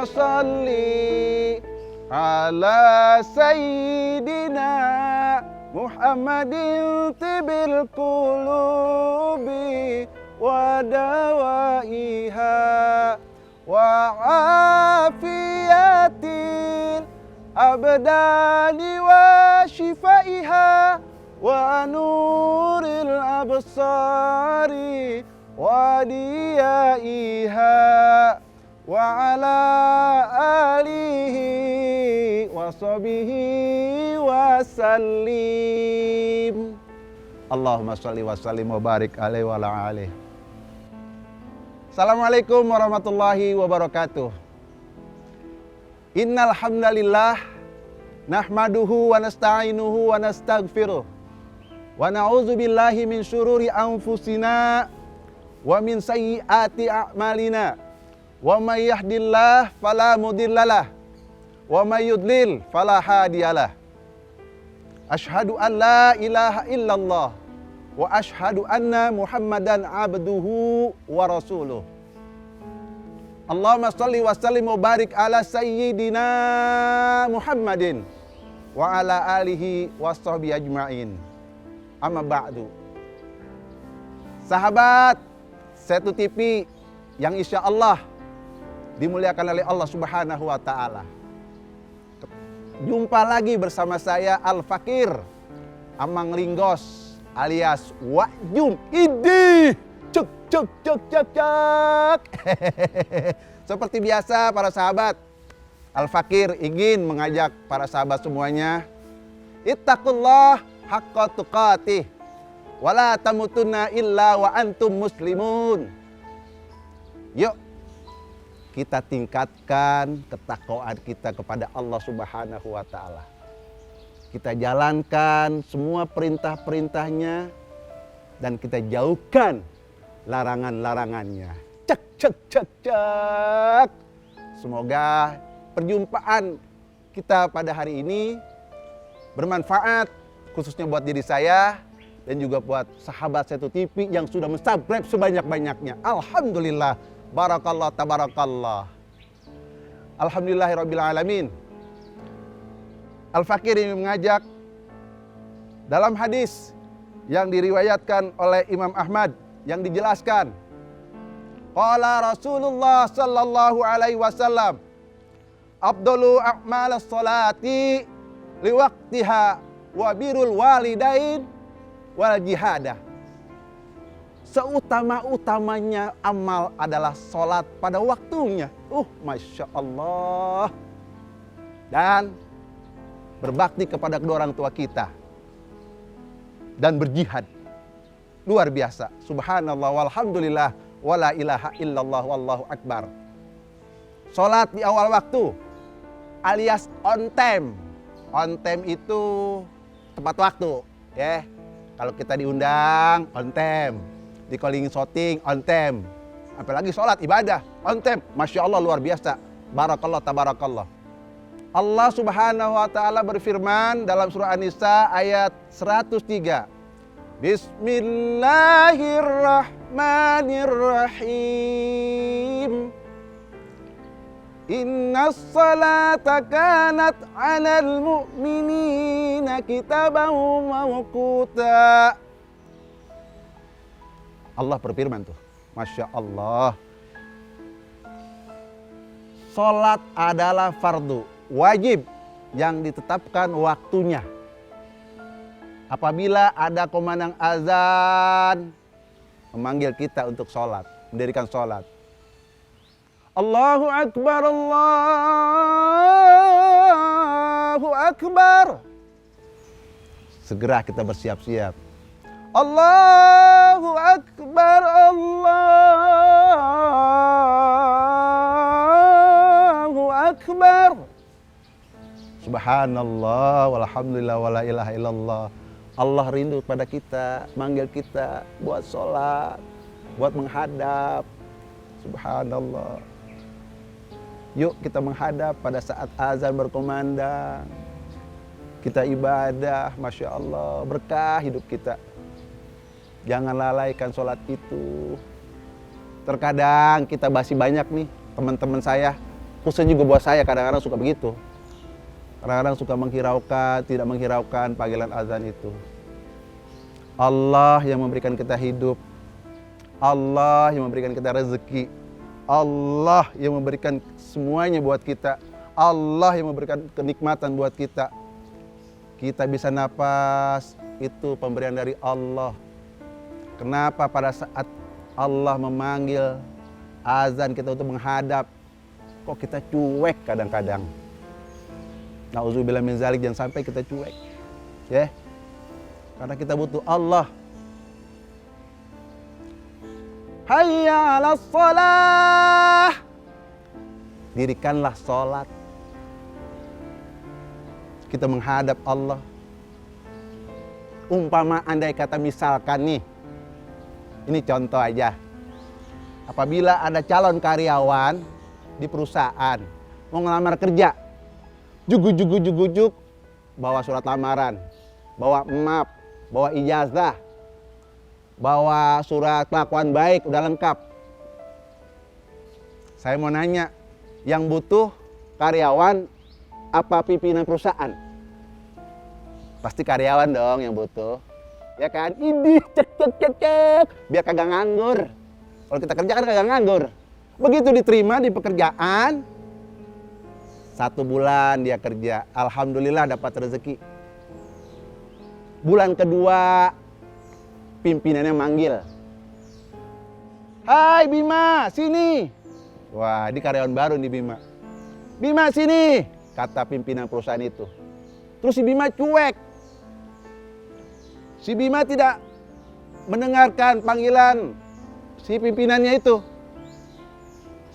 salli ala sayyidina Muhammadin tibil qulubi wa dawaiha wa afiyatil abdani wa shifaiha wa nuril absari wa diyaiha wa ala alihi wa sahbihi wa sallim. Allahumma sholli wa sallim wa barik alaihi wa ala alihi. Assalamualaikum warahmatullahi wabarakatuh. Innal hamdalillah nahmaduhu wa nasta'inuhu wa nastaghfiruh wa na'udzu billahi min syururi anfusina wa min sayyiati a'malina. Wa may yahdihillahu fala mudhillalah wa may yudlil fala hadiyalah. Asyhadu an la ilaha illallah wa asyhadu anna Muhammadan abduhu wa rasuluh. Allahumma shalli wa sallim wa barik ala sayyidina Muhammadin wa ala alihi wa sahbihi ajma'in. Amma ba'du. Sahabat Setu TV yang insya Allah dimuliakan oleh Allah Subhanahu wa Ta'ala. Jumpa lagi bersama saya Al-Fakir Amang Linggos alias Wajum. Idih, cek cek cek cek cek. Seperti biasa para sahabat, Al-Fakir ingin mengajak para sahabat semuanya, ittaqullah haqqa tuqatih wala tamutunna illa wa antum muslimun. Yuk kita tingkatkan ketakwaan kita kepada Allah Subhanahu wa Ta'ala. Kita jalankan semua perintah-perintahnya dan kita jauhkan larangan-larangannya. Cek cek cek cek. Semoga perjumpaan kita pada hari ini bermanfaat khususnya buat diri saya dan juga buat sahabat Setu TV yang sudah mensubscribe sebanyak-banyaknya. Alhamdulillah. Barakallah tabarakallah. Alhamdulillahirabbil alamin. Al-Fakir ini mengajak dalam hadis yang diriwayatkan oleh Imam Ahmad yang dijelaskan. Qala Rasulullah sallallahu alaihi wasallam, afdalu a'malas salati liwaqtiha wa birrul walidain wal jihadah. Seutama-utamanya amal adalah sholat pada waktunya. Masya Allah. Dan berbakti kepada kedua orang tua kita. Dan berjihad. Luar biasa. Subhanallah walhamdulillah wala ilaha illallah wallahu akbar. Sholat di awal waktu alias on time. On time itu tepat waktu. Ya. Kalau kita diundang on time. Di calling shooting on time, apalagi sholat ibadah on time, masya Allah luar biasa. Barakallah tabarakallah. Allah Subhanahu wa Ta'ala berfirman dalam surah An-Nisa ayat 103. Bismillahirrahmanirrahim. Innas salata kanat 'alal mu'minina kitaban mawquta. Allah berfirman tuh, masya Allah. Salat adalah fardu, wajib yang ditetapkan waktunya. Apabila ada komandang azan memanggil kita untuk salat, mendirikan salat. Allahu Akbar, Allahu Akbar. Segera kita bersiap-siap. Allahu Akbar, Allahu Akbar. Subhanallah walhamdulillah wala ilaha illallah. Allah rindu pada kita, manggil kita buat sholat, buat menghadap. Subhanallah. Yuk kita menghadap pada saat azan berkumandang. Kita ibadah, masya Allah, berkah hidup kita. Jangan lalaikan sholat itu. Terkadang kita masih banyak nih teman-teman saya khususnya juga buat saya kadang-kadang suka begitu. Kadang-kadang suka menghiraukan, tidak menghiraukan panggilan azan itu. Allah yang memberikan kita hidup, Allah yang memberikan kita rezeki, Allah yang memberikan semuanya buat kita, Allah yang memberikan kenikmatan buat kita. Kita bisa napas, itu pemberian dari Allah. Kenapa pada saat Allah memanggil azan kita untuk menghadap, kok kita cuek kadang-kadang? Nauzubillah min zalik, jangan sampai kita cuek. Ya. Karena kita butuh Allah. Hayya 'alas shalah. Dirikanlah salat. Kita menghadap Allah. Umpama andai kata misalkan nih, ini contoh aja. Apabila ada calon karyawan di perusahaan mau ngelamar kerja, jugu-jugu, bawa surat lamaran, bawa map, bawa ijazah, bawa surat kelakuan baik, udah lengkap. Saya mau nanya, yang butuh karyawan apa pimpinan perusahaan? Pasti karyawan dong yang butuh, ya kan? Ini cek, biar kagak nganggur. Kalau kita kerja kan kagak nganggur. Begitu diterima di pekerjaan, 1 bulan dia kerja, alhamdulillah dapat rezeki. Bulan kedua, pimpinannya manggil. Hai Bima, sini. Wah, ini karyawan baru nih Bima. Bima sini, kata pimpinan perusahaan itu. Terus si Bima cuek. Si Bima tidak mendengarkan panggilan si pimpinannya itu.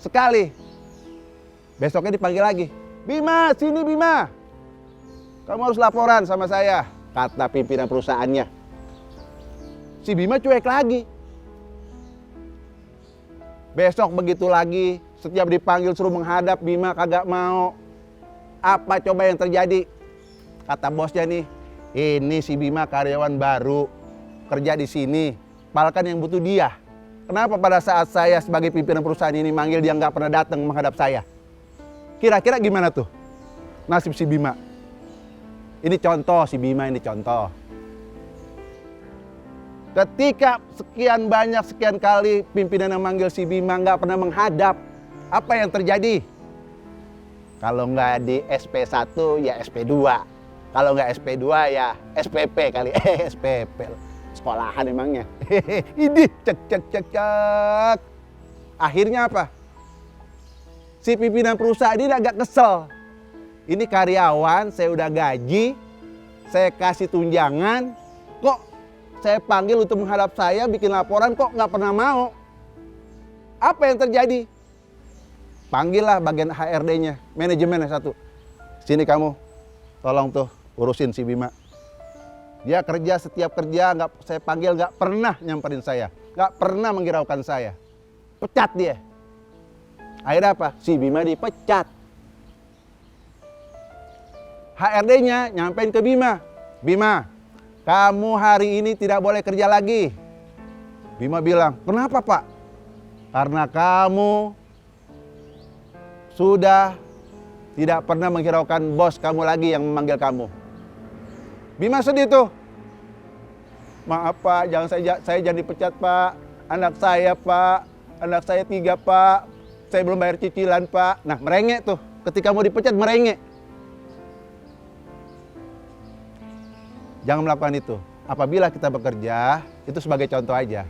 Sekali. Besoknya dipanggil lagi. Bima, sini Bima. Kamu harus laporan sama saya, kata pimpinan perusahaannya. Si Bima cuek lagi. Besok begitu lagi, setiap dipanggil suruh menghadap, Bima kagak mau. Apa coba yang terjadi? Kata bosnya nih, ini si Bima karyawan baru, kerja di sini, palkan yang butuh dia. Kenapa pada saat saya sebagai pimpinan perusahaan ini manggil dia nggak pernah datang menghadap saya? Kira-kira gimana tuh nasib si Bima? Ini contoh si Bima, ini contoh. Ketika sekian kali pimpinan yang manggil si Bima nggak pernah menghadap, apa yang terjadi? Kalau nggak di SP1 ya SP2. Kalau nggak SP2 ya SPP kali. SPP. Sekolahan emangnya. Ini cek. Akhirnya apa? Si pimpinan perusahaan ini agak kesel. Ini karyawan, saya udah gaji, saya kasih tunjangan, kok saya panggil untuk menghadap saya, bikin laporan kok nggak pernah mau. Apa yang terjadi? Panggillah bagian HRD-nya, manajemennya satu. Sini kamu, tolong tuh urusin si Bima. Dia kerja, setiap kerja saya panggil nggak pernah nyamperin saya, nggak pernah menghiraukan saya. Pecat dia. Akhirnya apa? Si Bima dipecat. HRD-nya nyampein ke Bima. Bima, kamu hari ini tidak boleh kerja lagi. Bima bilang, kenapa Pak? Karena kamu sudah tidak pernah menghiraukan bos kamu lagi yang memanggil kamu. Bima sedih tuh. Maaf Pak, saya jangan dipecat Pak. Anak saya Pak, anak saya 3 Pak. Saya belum bayar cicilan Pak. Nah merengek tuh, ketika mau dipecat merengek. Jangan melakukan itu. Apabila kita bekerja, itu sebagai contoh aja.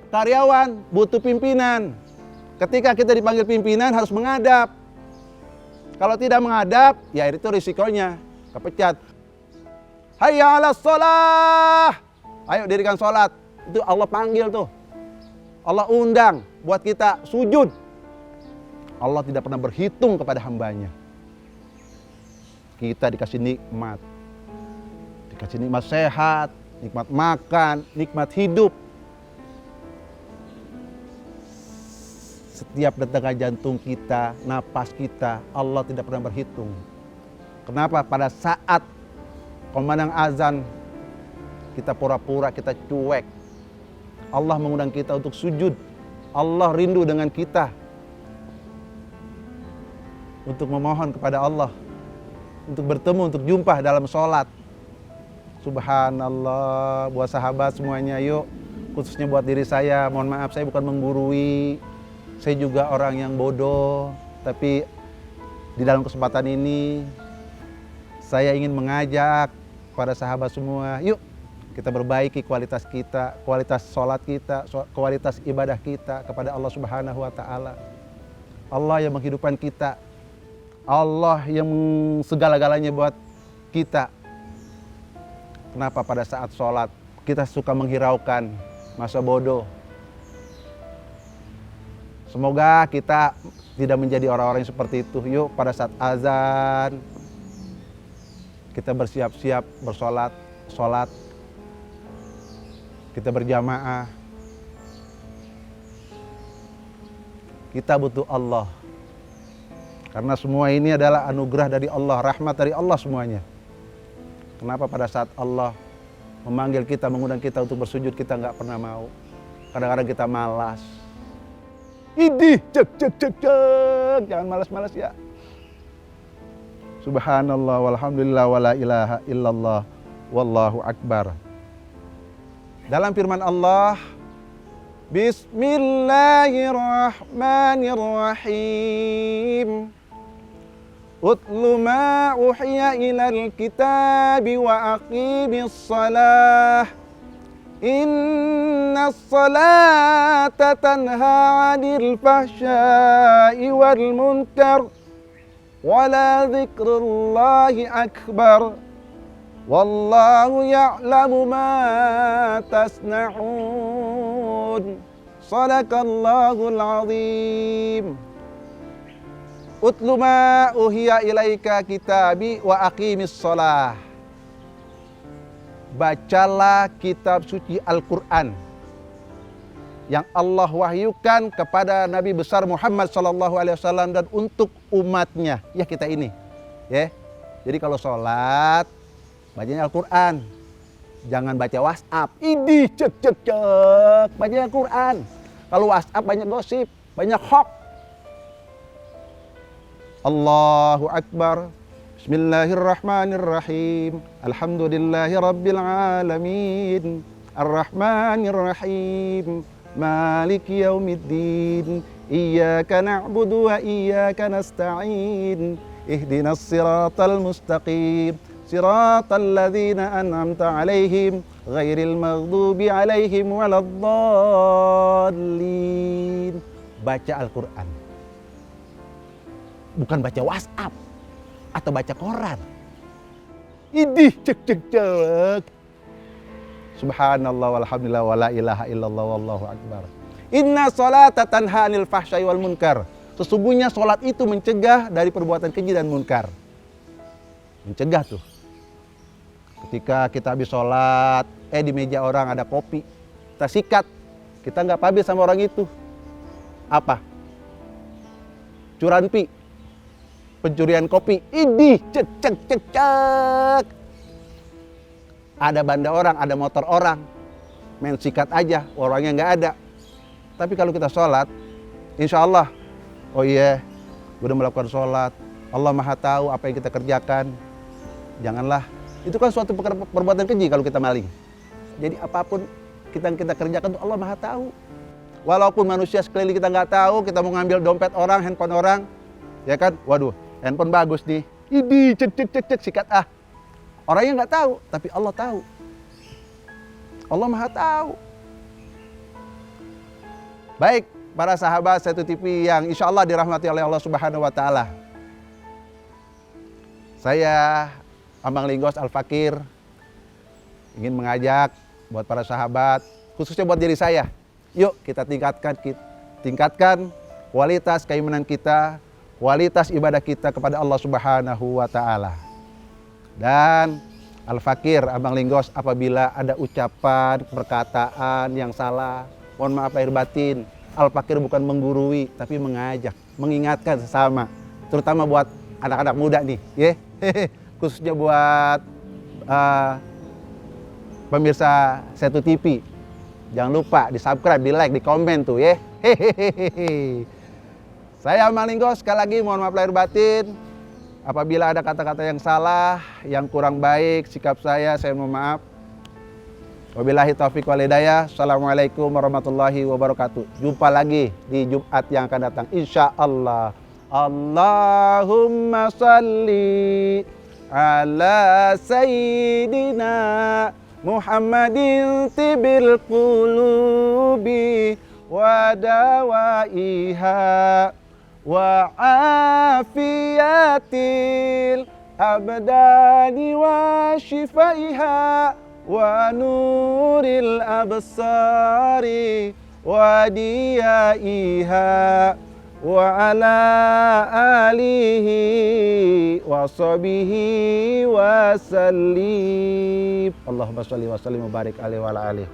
Karyawan butuh pimpinan. Ketika kita dipanggil pimpinan harus menghadap. Kalau tidak menghadap, ya itu risikonya kepecat. Hayya 'alas shalah. Ayo dirikan sholat. Itu Allah panggil tuh. Allah undang buat kita sujud. Allah tidak pernah berhitung kepada hambanya. Kita dikasih nikmat. Dikasih nikmat sehat, nikmat makan, nikmat hidup. Setiap detak jantung kita, napas kita, Allah tidak pernah berhitung. Kenapa? Pada saat kumandang azan, kita pura-pura, kita cuek. Allah mengundang kita untuk sujud. Allah rindu dengan kita. untuk memohon kepada Allah, untuk bertemu, untuk jumpa dalam sholat. Subhanallah, buat sahabat semuanya, yuk, khususnya buat diri saya, mohon maaf saya bukan menggurui, saya juga orang yang bodoh, tapi di dalam kesempatan ini saya ingin mengajak pada sahabat semua, yuk kita perbaiki kualitas kita, kualitas sholat kita, kualitas ibadah kita kepada Allah Subhanahu wa Ta'ala. Allah yang menghidupkan kita, Allah yang segala-galanya buat kita. Kenapa pada saat sholat kita suka menghiraukan masa bodoh? Semoga kita tidak menjadi orang-orang yang seperti itu. Yuk pada saat azan kita bersiap-siap bersolat, sholat, kita berjamaah. Kita butuh Allah. Karena semua ini adalah anugerah dari Allah, rahmat dari Allah semuanya. Kenapa pada saat Allah memanggil kita, mengundang kita untuk bersujud, kita nggak pernah mau. Kadang-kadang kita malas. Idih, cek. Jangan malas-malas ya. Subhanallah, walhamdulillah, wala ilaha illallah, wallahu akbar. Dalam firman Allah, Bismillahirrahmanirrahim. Utlu ma uhiya ilal kitabi wa aqimis salah. Inna salata tanha 'anil fahsya'i wal munkar. Wala dzikrullahi akbar. Wallahu ya'lamu ma tasna'un. Shadaqallahul 'azim. Utlu ma uhiya ilaika kitabi wa aqimis shalah. Bacalah kitab suci Al-Quran yang Allah wahyukan kepada Nabi besar Muhammad SAW dan untuk umatnya, ya kita ini, ya. Jadi kalau sholat bacanya Al-Quran, jangan baca WhatsApp. Idih, cek. Baca Al-Quran. Kalau WhatsApp banyak gosip, banyak hoax. Allahu Akbar. Bismillahirrahmanirrahim. Alhamdulillahi Rabbil alamin. Ar-Rahmanirrahim. Maliki yaumiddin. Iyyaka na'budu wa iyyaka nasta'in. Ihdinas siratal mustaqim. Siratal ladzina an'amta 'alaihim ghairil maghdubi 'alaihim waladdallin. Baca Al-Qur'an. Bukan baca WhatsApp atau baca koran. Idih, cek. Subhanallah, walhamdulillah, wala ilaha illallah, wallahu akbar. Inna sholata tanha 'anil fahsya'i wal munkar. Sesungguhnya sholat itu mencegah dari perbuatan keji dan munkar. Mencegah tuh. Ketika kita habis sholat, di meja orang ada kopi, kita sikat, kita nggak pamit sama orang itu. Apa? Curanpi. Pencurian kopi, idih, cek. Ada banda orang, ada motor orang, main sikat aja, orangnya nggak ada. Tapi kalau kita sholat, insya Allah, oh iya, udah melakukan sholat, Allah Maha tahu apa yang kita kerjakan. Janganlah, itu kan suatu perbuatan keji kalau kita maling. Jadi apapun kita kerjakan, Allah Maha tahu. Walaupun manusia sekeliling kita nggak tahu, kita mau ngambil dompet orang, handphone orang, ya kan, waduh. Handphone bagus nih, idih, cek, sikat Orangnya nggak tahu, tapi Allah tahu. Allah Maha tahu. Baik, para sahabat Satu TV yang insya Allah dirahmati oleh Allah Subhanahu Wa Ta'ala. Saya, Ambang Linggos Al-Fakir, ingin mengajak buat para sahabat, khususnya buat diri saya. Yuk kita tingkatkan kualitas keimanan kita, kualitas ibadah kita kepada Allah Subhanahu wa Ta'ala. Dan Al-Fakir, Ambang Linggos, apabila ada ucapan, perkataan yang salah, mohon maaf lahir batin. Al-Fakir bukan menggurui, tapi mengajak, mengingatkan sesama. Terutama buat anak-anak muda nih, ya. Khususnya buat pemirsa Satu TV. Jangan lupa di subscribe, di like, di komen tuh, ya. Saya Amal Linggo, sekali lagi mohon maaf lahir batin. Apabila ada kata-kata yang salah, yang kurang baik sikap saya mohon maaf. Wabillahi taufiq wal hidayah. Assalamualaikum warahmatullahi wabarakatuh. Jumpa lagi di Jumat yang akan datang insya Allah. Allahumma salli ala sayyidina Muhammadin tibil qulubi wa dawaiha wa afiyatil abdani wa shifaiha wa nuril absari wa diyaiha wa ala alihi wa sahbihi wa sallim. Allahumma sholli wa sallim wa barik alaihi wa ala alihi.